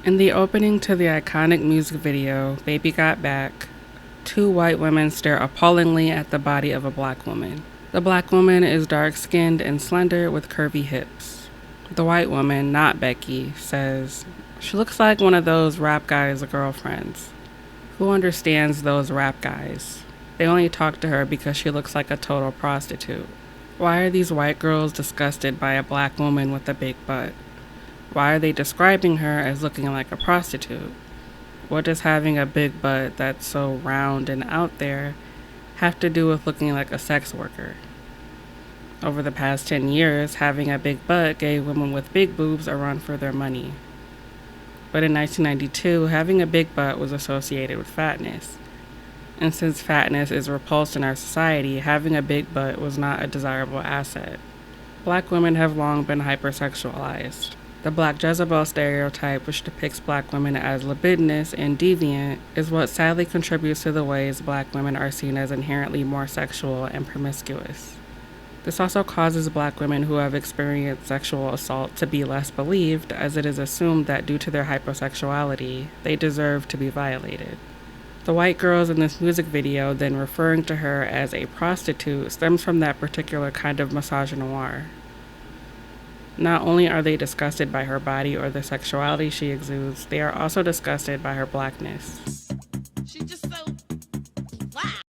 In the opening to the iconic music video, Baby Got Back, two white women stare appallingly at the body of a black woman. The black woman is dark-skinned and slender with curvy hips. The white woman, not Becky, says, "She looks like one of those rap guys' girlfriends." Who understands those rap guys? They only talk to her because she looks like a total prostitute. Why are these white girls disgusted by a black woman with a big butt? Why are they describing her as looking like a prostitute? What does having a big butt that's so round and out there have to do with looking like a sex worker? Over the past 10 years, having a big butt gave women with big boobs a run for their money. But in 1992, having a big butt was associated with fatness. And since fatness is repulsed in our society, having a big butt was not a desirable asset. Black women have long been hypersexualized. The Black Jezebel stereotype, which depicts black women as libidinous and deviant, is what sadly contributes to the ways black women are seen as inherently more sexual and promiscuous. This also causes black women who have experienced sexual assault to be less believed, as it is assumed that due to their hypersexuality, they deserve to be violated. The white girls in this music video then referring to her as a prostitute stems from that particular kind of misogynoir. Not only are they disgusted by her body or the sexuality she exudes, they are also disgusted by her blackness. She's just so black.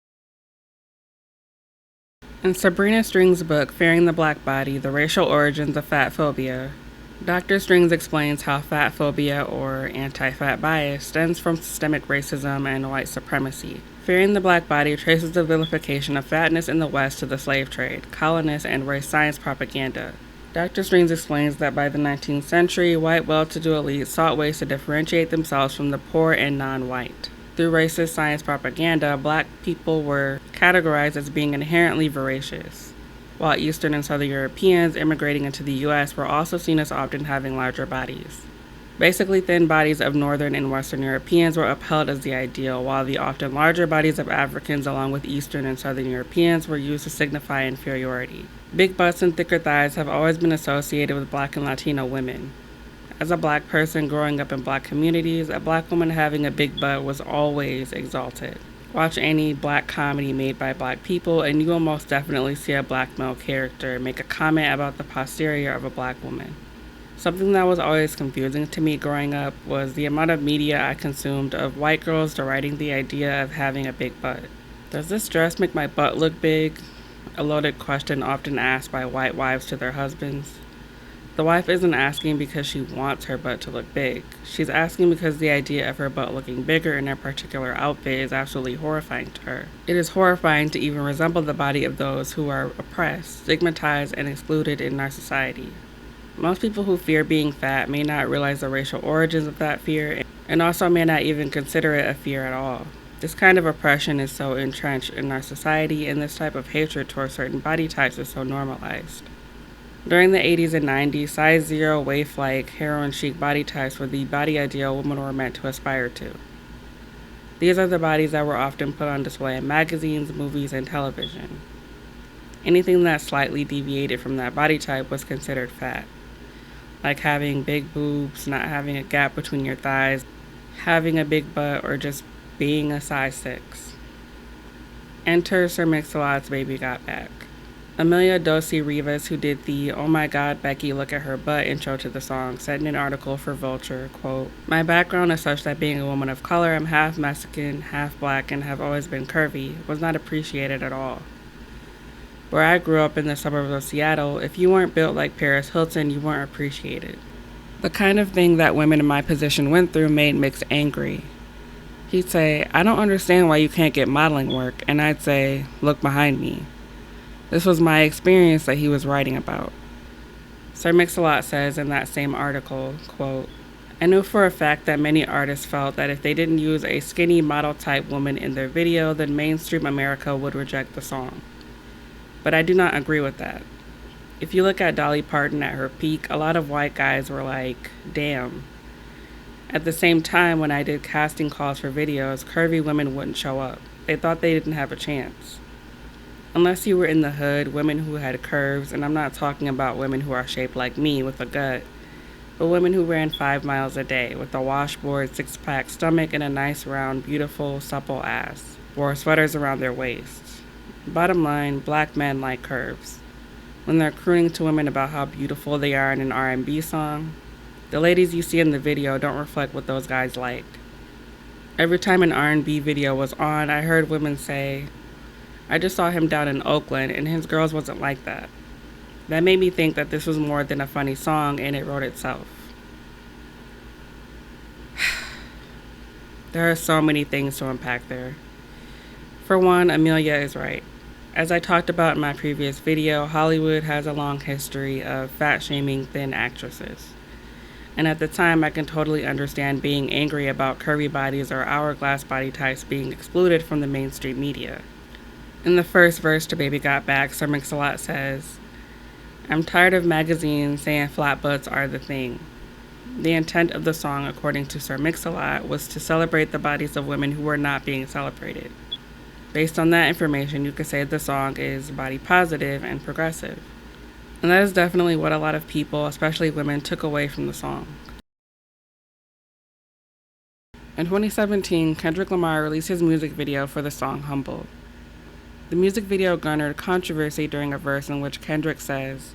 In Sabrina String's book, Fearing the Black Body, The Racial Origins of Fat Phobia, Dr. Strings explains how fat phobia, or anti-fat bias, stems from systemic racism and white supremacy. Fearing the Black Body traces the vilification of fatness in the West to the slave trade, colonists, and race science propaganda. Dr. Strings explains that by the 19th century, white well-to-do elites sought ways to differentiate themselves from the poor and non-white. Through racist science propaganda, black people were categorized as being inherently voracious, while Eastern and Southern Europeans immigrating into the U.S. were also seen as often having larger bodies. Basically, thin bodies of Northern and Western Europeans were upheld as the ideal, while the often larger bodies of Africans along with Eastern and Southern Europeans were used to signify inferiority. Big butts and thicker thighs have always been associated with black and Latino women. As a black person growing up in black communities, a black woman having a big butt was always exalted. Watch any black comedy made by black people and you will most definitely see a black male character make a comment about the posterior of a black woman. Something that was always confusing to me growing up was the amount of media I consumed of white girls deriding the idea of having a big butt. Does this dress make my butt look big? A loaded question often asked by white wives to their husbands. The wife isn't asking because she wants her butt to look big. She's asking because the idea of her butt looking bigger in a particular outfit is absolutely horrifying to her. It is horrifying to even resemble the body of those who are oppressed, stigmatized, and excluded in our society. Most people who fear being fat may not realize the racial origins of that fear and also may not even consider it a fear at all. This kind of oppression is so entrenched in our society, and this type of hatred towards certain body types is so normalized. During the 80s and 90s, size 0, waif-like, heroin-chic body types were the body ideal women were meant to aspire to. These are the bodies that were often put on display in magazines, movies, and television. Anything that slightly deviated from that body type was considered fat, like having big boobs, not having a gap between your thighs, having a big butt, or just being a size 6. Enter Sir Mix-a-Lot's Baby Got Back. Amelia Dorsey Rivas, who did the "Oh My God, Becky, Look at Her Butt" intro to the song, said in an article for Vulture, quote, "My background is such that being a woman of color, I'm half Mexican, half black, and have always been curvy, was not appreciated at all. Where I grew up in the suburbs of Seattle, if you weren't built like Paris Hilton, you weren't appreciated. The kind of thing that women in my position went through made Mix angry. He'd say, 'I don't understand why you can't get modeling work,' and I'd say, 'Look behind me.' This was my experience that he was writing about." Sir Mix-a-Lot says in that same article, quote, "I knew for a fact that many artists felt that if they didn't use a skinny model-type woman in their video, then mainstream America would reject the song. But I do not agree with that. If you look at Dolly Parton at her peak, a lot of white guys were like, damn. At the same time, when I did casting calls for videos, curvy women wouldn't show up. They thought they didn't have a chance. Unless you were in the hood, women who had curves, and I'm not talking about women who are shaped like me with a gut, but women who ran 5 miles a day with a washboard, six-pack stomach, and a nice, round, beautiful, supple ass, wore sweaters around their waists. Bottom line, black men like curves. When they're crooning to women about how beautiful they are in an R&B song, the ladies you see in the video don't reflect what those guys like. Every time an R&B video was on, I heard women say, "I just saw him down in Oakland and his girls wasn't like that." That made me think that this was more than a funny song and it wrote itself. There are so many things to unpack there. For one, Amelia is right. As I talked about in my previous video, Hollywood has a long history of fat-shaming thin actresses. And at the time, I can totally understand being angry about curvy bodies or hourglass body types being excluded from the mainstream media. In the first verse to Baby Got Back, Sir Mix-a-Lot says, "I'm tired of magazines saying flat butts are the thing." The intent of the song, according to Sir Mix-a-Lot, was to celebrate the bodies of women who were not being celebrated. Based on that information, you could say the song is body positive and progressive. And that is definitely what a lot of people, especially women, took away from the song. In 2017, Kendrick Lamar released his music video for the song Humble. The music video garnered controversy during a verse in which Kendrick says,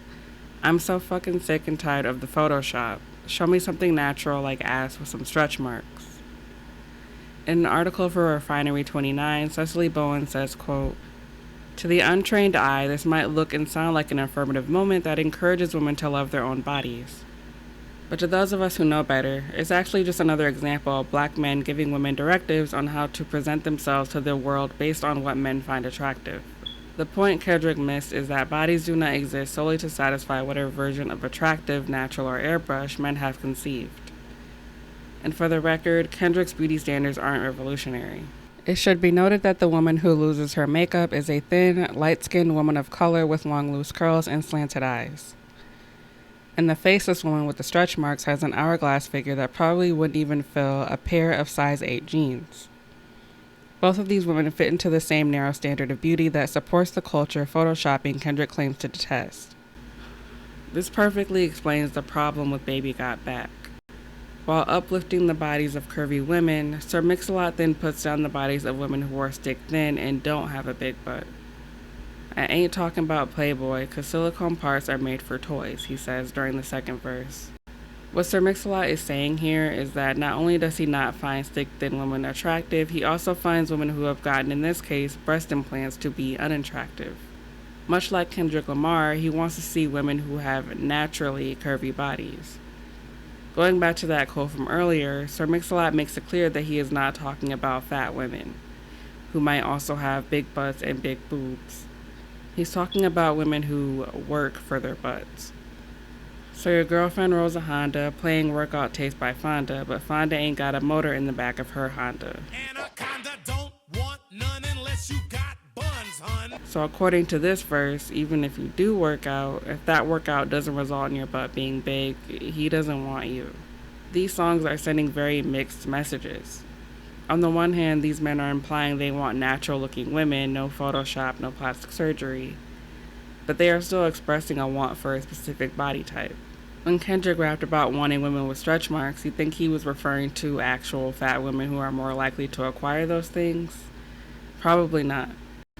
"I'm so fucking sick and tired of the Photoshop. Show me something natural like ass with some stretch marks." In an article for Refinery29, Cecily Bowen says, quote, "To the untrained eye, this might look and sound like an affirmative moment that encourages women to love their own bodies. But to those of us who know better, it's actually just another example of black men giving women directives on how to present themselves to the world based on what men find attractive." The point Kendrick missed is that bodies do not exist solely to satisfy whatever version of attractive, natural, or airbrush men have conceived. And for the record, Kendrick's beauty standards aren't revolutionary. It should be noted that the woman who loses her makeup is a thin, light-skinned woman of color with long, loose curls and slanted eyes. And the faceless woman with the stretch marks has an hourglass figure that probably wouldn't even fill a pair of size 8 jeans. Both of these women fit into the same narrow standard of beauty that supports the culture photoshopping Kendrick claims to detest. This perfectly explains the problem with Baby Got Back. While uplifting the bodies of curvy women, Sir Mix-a-Lot then puts down the bodies of women who are stick thin and don't have a big butt. "I ain't talking about Playboy, 'cause silicone parts are made for toys," he says during the second verse. What Sir Mix-a-Lot is saying here is that not only does he not find stick thin women attractive, he also finds women who have gotten, in this case, breast implants to be unattractive. Much like Kendrick Lamar, he wants to see women who have naturally curvy bodies. Going back to that quote from earlier, Sir Mix-a-Lot makes it clear that he is not talking about fat women, who might also have big butts and big boobs. He's talking about women who work for their butts. So your girlfriend rolls a Honda, playing Workout Taste by Fonda, but Fonda ain't got a motor in the back of her Honda. Anaconda don't want none unless you got buns, hun. So according to this verse, even if you do work out, if that workout doesn't result in your butt being big, he doesn't want you. These songs are sending very mixed messages. On the one hand, these men are implying they want natural looking women, no Photoshop, no plastic surgery, but they are still expressing a want for a specific body type. When Kendrick rapped about wanting women with stretch marks, you think he was referring to actual fat women who are more likely to acquire those things? Probably not.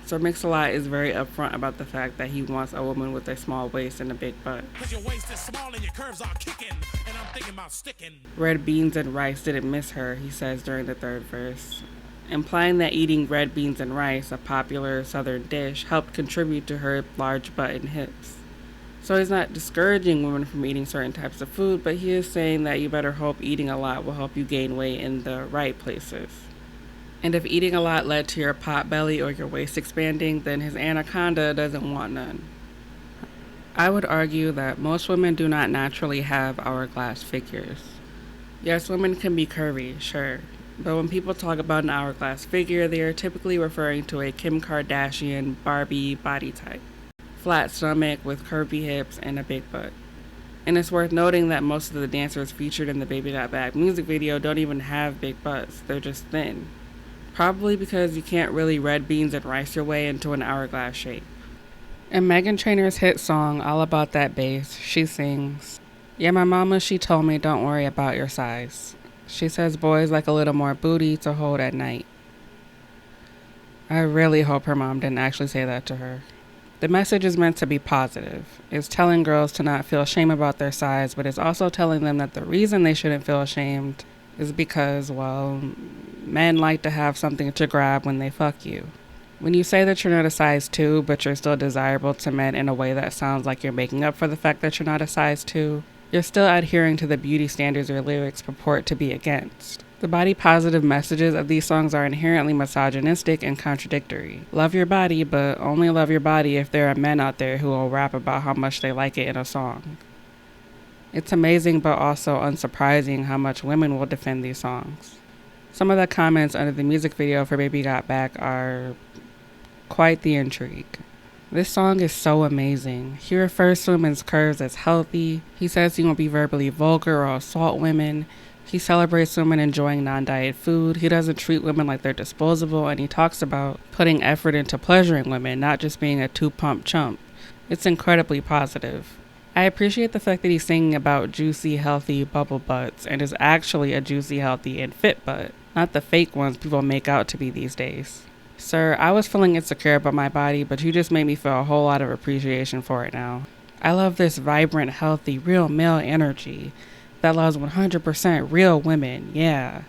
So Mix-a-Lot is very upfront about the fact that he wants a woman with a small waist and a big butt. 'Cause your waist is small and your curves are kicking, and I'm thinking about sticking. Red beans and rice didn't miss her, he says during the third verse, implying that eating red beans and rice, a popular southern dish, helped contribute to her large butt and hips. So he's not discouraging women from eating certain types of food, but he is saying that you better hope eating a lot will help you gain weight in the right places. And if eating a lot led to your pot belly or your waist expanding, then his anaconda doesn't want none. I would argue that most women do not naturally have hourglass figures. Yes, women can be curvy, sure, but when people talk about an hourglass figure, they are typically referring to a Kim Kardashian, Barbie body type. Flat stomach with curvy hips and a big butt. And it's worth noting that most of the dancers featured in the Baby Got Back music video don't even have big butts, they're just thin. Probably because you can't really red beans and rice your way into an hourglass shape. In Meghan Trainor's hit song, All About That Bass, she sings, Yeah, my mama, she told me don't worry about your size. She says boys like a little more booty to hold at night. I really hope her mom didn't actually say that to her. The message is meant to be positive. It's telling girls to not feel shame about their size, but it's also telling them that the reason they shouldn't feel ashamed is because, well, men like to have something to grab when they fuck you. When you say that you're not a size 2, but you're still desirable to men in a way that sounds like you're making up for the fact that you're not a size 2, you're still adhering to the beauty standards your lyrics purport to be against. The body positive messages of these songs are inherently misogynistic and contradictory. Love your body, but only love your body if there are men out there who will rap about how much they like it in a song. It's amazing but also unsurprising how much women will defend these songs. Some of the comments under the music video for Baby Got Back are quite the intrigue. This song is so amazing. He refers to women's curves as healthy. He says he won't be verbally vulgar or assault women. He celebrates women enjoying non-diet food. He doesn't treat women like they're disposable, and he talks about putting effort into pleasuring women, not just being a two-pump chump. It's incredibly positive. I appreciate the fact that he's singing about juicy, healthy bubble butts and is actually a juicy, healthy, and fit butt, not the fake ones people make out to be these days. Sir, I was feeling insecure about my body, but you just made me feel a whole lot of appreciation for it now. I love this vibrant, healthy, real male energy that loves 100% real women, yeah.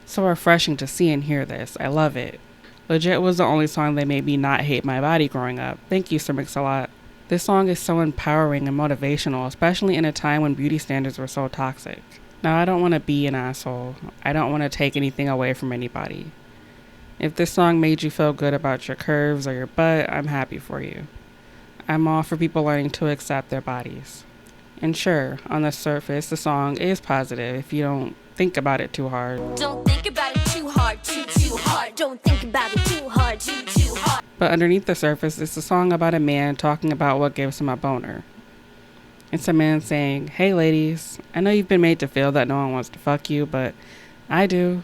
So refreshing to see and hear this. I love it. Legit was the only song that made me not hate my body growing up. Thank you, Sir Mix-a-Lot. This song is so empowering and motivational, especially in a time when beauty standards were so toxic. Now, I don't want to be an asshole. I don't want to take anything away from anybody. If this song made you feel good about your curves or your butt, I'm happy for you. I'm all for people learning to accept their bodies. And sure, on the surface, the song is positive if you don't think about it too hard. Don't think about it too hard, too hard. Don't think about it too hard, too hard. But underneath the surface, it's a song about a man talking about what gives him a boner. It's a man saying, hey ladies, I know you've been made to feel that no one wants to fuck you, but I do.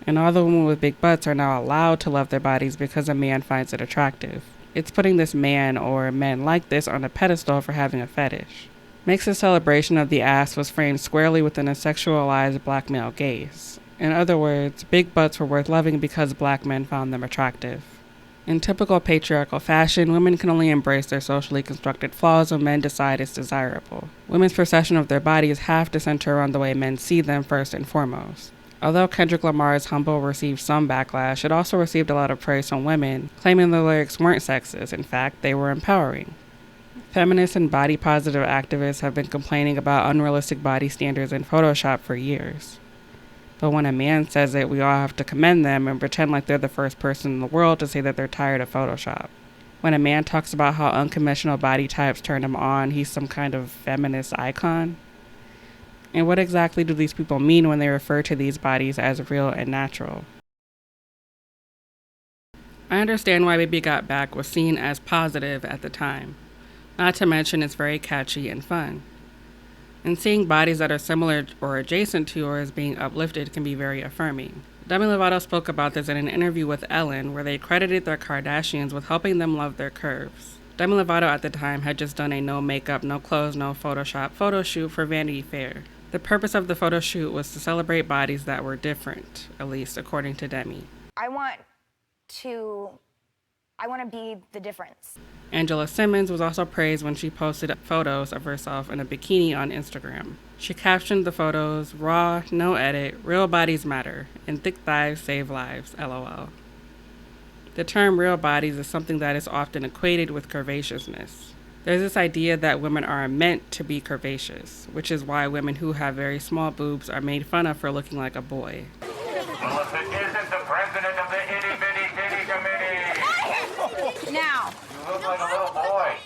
And all the women with big butts are now allowed to love their bodies because a man finds it attractive. It's putting this man or men like this on a pedestal for having a fetish. Makes the celebration of the ass was framed squarely within a sexualized black male gaze. In other words, big butts were worth loving because black men found them attractive. In typical patriarchal fashion, women can only embrace their socially constructed flaws when men decide it's desirable. Women's perception of their bodies have to center around the way men see them first and foremost. Although Kendrick Lamar's Humble received some backlash, it also received a lot of praise from women, claiming the lyrics weren't sexist. In fact, they were empowering. Feminists and body-positive activists have been complaining about unrealistic body standards in Photoshop for years. But when a man says it, we all have to commend them and pretend like they're the first person in the world to say that they're tired of Photoshop. When a man talks about how unconventional body types turn him on, he's some kind of feminist icon. And what exactly do these people mean when they refer to these bodies as real and natural? I understand why Baby Got Back was seen as positive at the time. Not to mention it's very catchy and fun. And seeing bodies that are similar or adjacent to yours being uplifted can be very affirming. Demi Lovato spoke about this in an interview with Ellen, where they credited their Kardashians with helping them love their curves. Demi Lovato at the time had just done a no makeup, no clothes, no Photoshop photo shoot for Vanity Fair. The purpose of the photo shoot was to celebrate bodies that were different, at least according to Demi. I want to be the difference. Angela Simmons was also praised when she posted photos of herself in a bikini on Instagram. She captioned the photos, raw, no edit, real bodies matter, and thick thighs save lives, LOL. The term real bodies is something that is often equated with curvaceousness. There's this idea that women are meant to be curvaceous, which is why women who have very small boobs are made fun of for looking like a boy. Well, if it isn't the president of the itty bitty bitty committee. Now. You look like a little boy.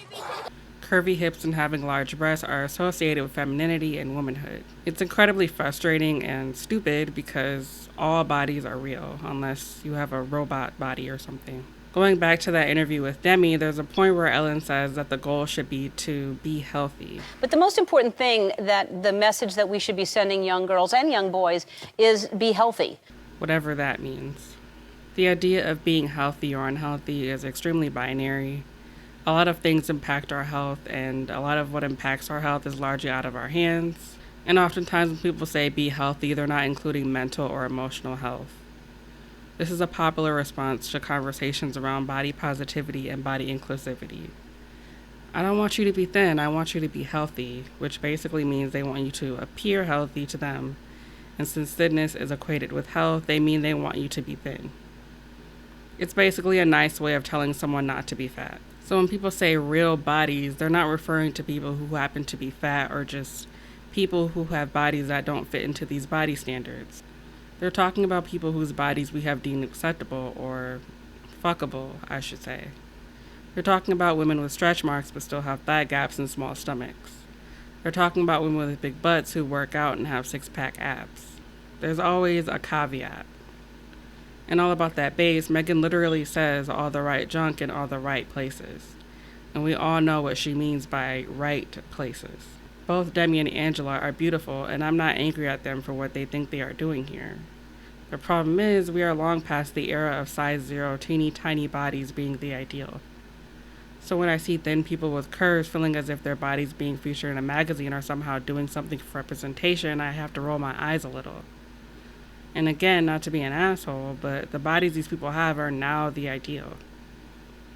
Curvy hips and having large breasts are associated with femininity and womanhood. It's incredibly frustrating and stupid because all bodies are real, unless you have a robot body or something. Going back to that interview with Demi, there's a point where Ellen says that the goal should be to be healthy. But the most important thing, that the message that we should be sending young girls and young boys, is be healthy. Whatever that means. The idea of being healthy or unhealthy is extremely binary. A lot of things impact our health, and a lot of what impacts our health is largely out of our hands. And oftentimes when people say be healthy, they're not including mental or emotional health. This is a popular response to conversations around body positivity and body inclusivity. I don't want you to be thin, I want you to be healthy, which basically means they want you to appear healthy to them. And since thinness is equated with health, they mean they want you to be thin. It's basically a nice way of telling someone not to be fat. So when people say real bodies, they're not referring to people who happen to be fat or just people who have bodies that don't fit into these body standards. They're talking about people whose bodies we have deemed acceptable or fuckable, I should say. They're talking about women with stretch marks but still have thigh gaps and small stomachs. They're talking about women with big butts who work out and have six-pack abs. There's always a caveat. And all about that bass, Megan literally says all the right junk in all the right places. And we all know what she means by right places. Both Demi and Angela are beautiful, and I'm not angry at them for what they think they are doing here. The problem is, we are long past the era of size 0, teeny tiny bodies being the ideal. So when I see thin people with curves feeling as if their bodies being featured in a magazine are somehow doing something for representation, I have to roll my eyes a little. And again, not to be an asshole, but the bodies these people have are now the ideal.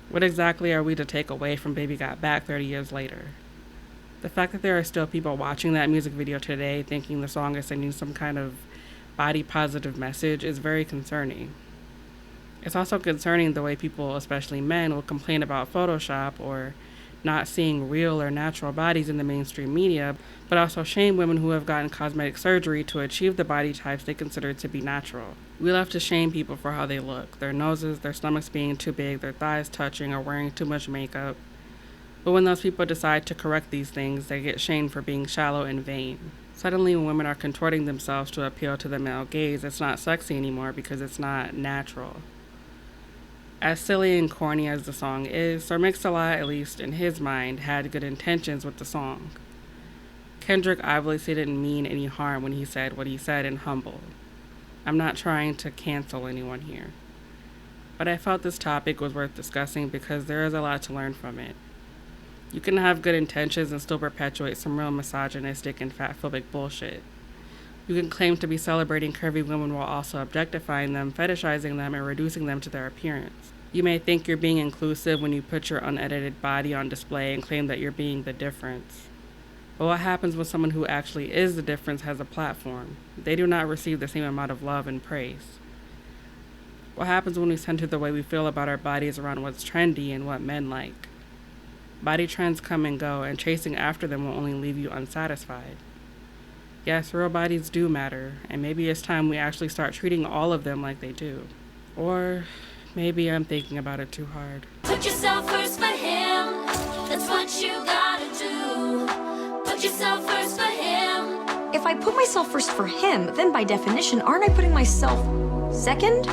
What exactly are we to take away from Baby Got Back 30 years later? The fact that there are still people watching that music video today thinking the song is sending some kind of body positive message is very concerning. It's also concerning the way people, especially men, will complain about Photoshop or not seeing real or natural bodies in the mainstream media, but also shame women who have gotten cosmetic surgery to achieve the body types they consider to be natural. We love to shame people for how they look, their noses, their stomachs being too big, their thighs touching, or wearing too much makeup. But when those people decide to correct these things, they get shamed for being shallow and vain. Suddenly, when women are contorting themselves to appeal to the male gaze, it's not sexy anymore because it's not natural. As silly and corny as the song is, Sir Mix-a-Lot, at least in his mind, had good intentions with the song. Kendrick obviously didn't mean any harm when he said what he said in Humble. I'm not trying to cancel anyone here. But I felt this topic was worth discussing because there is a lot to learn from it. You can have good intentions and still perpetuate some real misogynistic and fatphobic bullshit. You can claim to be celebrating curvy women while also objectifying them, fetishizing them, and reducing them to their appearance. You may think you're being inclusive when you put your unedited body on display and claim that you're being the difference. But what happens when someone who actually is the difference has a platform? They do not receive the same amount of love and praise. What happens when we center the way we feel about our bodies around what's trendy and what men like? Body trends come and go, and chasing after them will only leave you unsatisfied. Yes, real bodies do matter, and maybe it's time we actually start treating all of them like they do. Or maybe I'm thinking about it too hard. Put yourself first for him. That's what you gotta do. Put yourself first for him. If I put myself first for him, then by definition, aren't I putting myself second?